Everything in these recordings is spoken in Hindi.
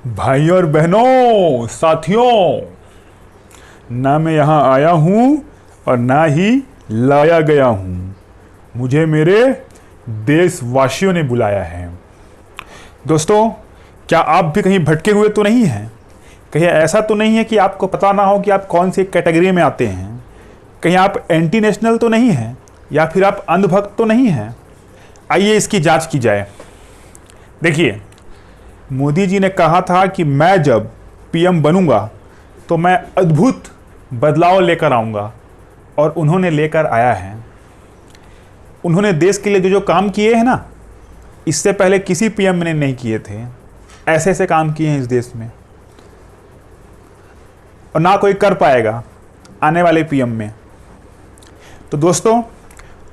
भाइयों और बहनों, साथियों, ना मैं यहाँ आया हूँ और ना ही लाया गया हूँ। मुझे मेरे देशवासियों ने बुलाया है। दोस्तों, क्या आप भी कहीं भटके हुए तो नहीं हैं? कहीं ऐसा तो नहीं है कि आपको पता ना हो कि आप कौन सी कैटेगरी में आते हैं? कहीं आप एंटी नेशनल तो नहीं हैं, या फिर आप अंधभक्त तो नहीं हैं? आइए इसकी जांच की जाए। देखिए, मोदी जी ने कहा था कि मैं जब पीएम बनूंगा तो मैं अद्भुत बदलाव लेकर आऊंगा, और उन्होंने लेकर आया है। उन्होंने देश के लिए जो जो काम किए हैं ना, इससे पहले किसी पीएम ने नहीं किए थे। ऐसे ऐसे काम किए हैं इस देश में, और ना कोई कर पाएगा आने वाले पीएम में। तो दोस्तों,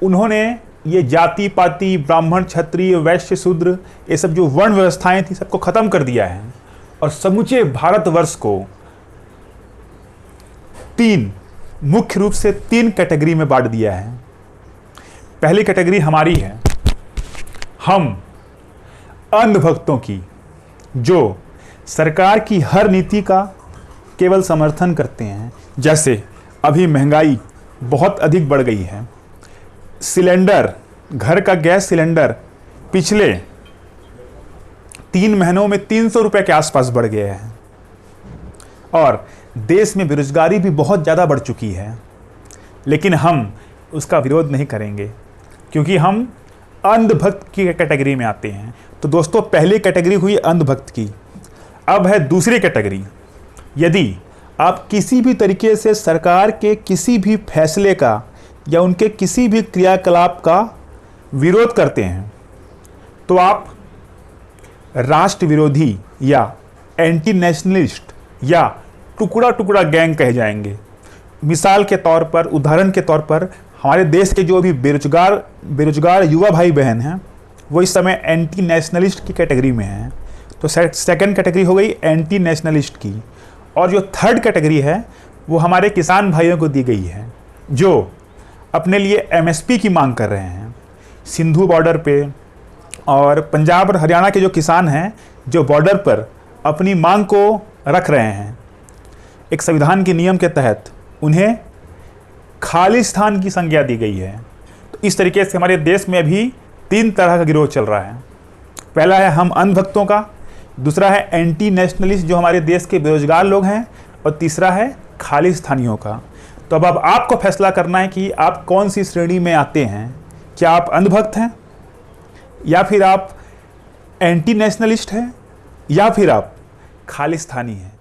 उन्होंने ये जाति पाति, ब्राह्मण, क्षत्रिय, वैश्य, शूद्र, ये सब जो वर्ण व्यवस्थाएं थी, सबको खत्म कर दिया है, और समूचे भारतवर्ष को मुख्य रूप से तीन कैटेगरी में बांट दिया है। पहली कैटेगरी हमारी है, हम अंधभक्तों की, जो सरकार की हर नीति का केवल समर्थन करते हैं। जैसे अभी महंगाई बहुत अधिक बढ़ गई है। सिलेंडर, घर का गैस सिलेंडर पिछले 3 महीनों में 300 रुपए के आसपास बढ़ गया है, और देश में बेरोजगारी भी बहुत ज़्यादा बढ़ चुकी है। लेकिन हम उसका विरोध नहीं करेंगे, क्योंकि हम अंधभक्त की कैटेगरी में आते हैं। तो दोस्तों, पहली कैटेगरी हुई अंधभक्त की। अब है दूसरी कैटेगरी। यदि आप किसी भी तरीके से सरकार के किसी भी फैसले का या उनके किसी भी क्रियाकलाप का विरोध करते हैं, तो आप राष्ट्र विरोधी या एंटी नेशनलिस्ट या टुकड़ा टुकड़ा गैंग कहे जाएंगे। मिसाल के तौर पर, उदाहरण के तौर पर, हमारे देश के जो भी बेरोजगार युवा भाई बहन हैं, वो इस समय एंटी नेशनलिस्ट की कैटेगरी में हैं। तो सेकंड कैटेगरी हो गई एंटी नेशनलिस्ट की। और जो थर्ड कैटेगरी है, वो हमारे किसान भाइयों को दी गई है, जो अपने लिए एमएसपी की मांग कर रहे हैं। सिंधु बॉर्डर पे और पंजाब और हरियाणा के जो किसान हैं, जो बॉर्डर पर अपनी मांग को रख रहे हैं, एक संविधान के नियम के तहत उन्हें खालिस्तान की संज्ञा दी गई है। तो इस तरीके से हमारे देश में अभी 3 तरह का गिरोह चल रहा है। पहला है हम अंधभक्तों का, दूसरा है एंटी नेशनलिस्ट जो हमारे देश के बेरोजगार लोग हैं, और तीसरा है खालिस्तानियों का। तो अब आपको फैसला करना है कि आप कौन सी श्रेणी में आते हैं। क्या आप अंधभक्त हैं, या फिर आप एंटी नेशनलिस्ट हैं, या फिर आप खालिस्तानी हैं।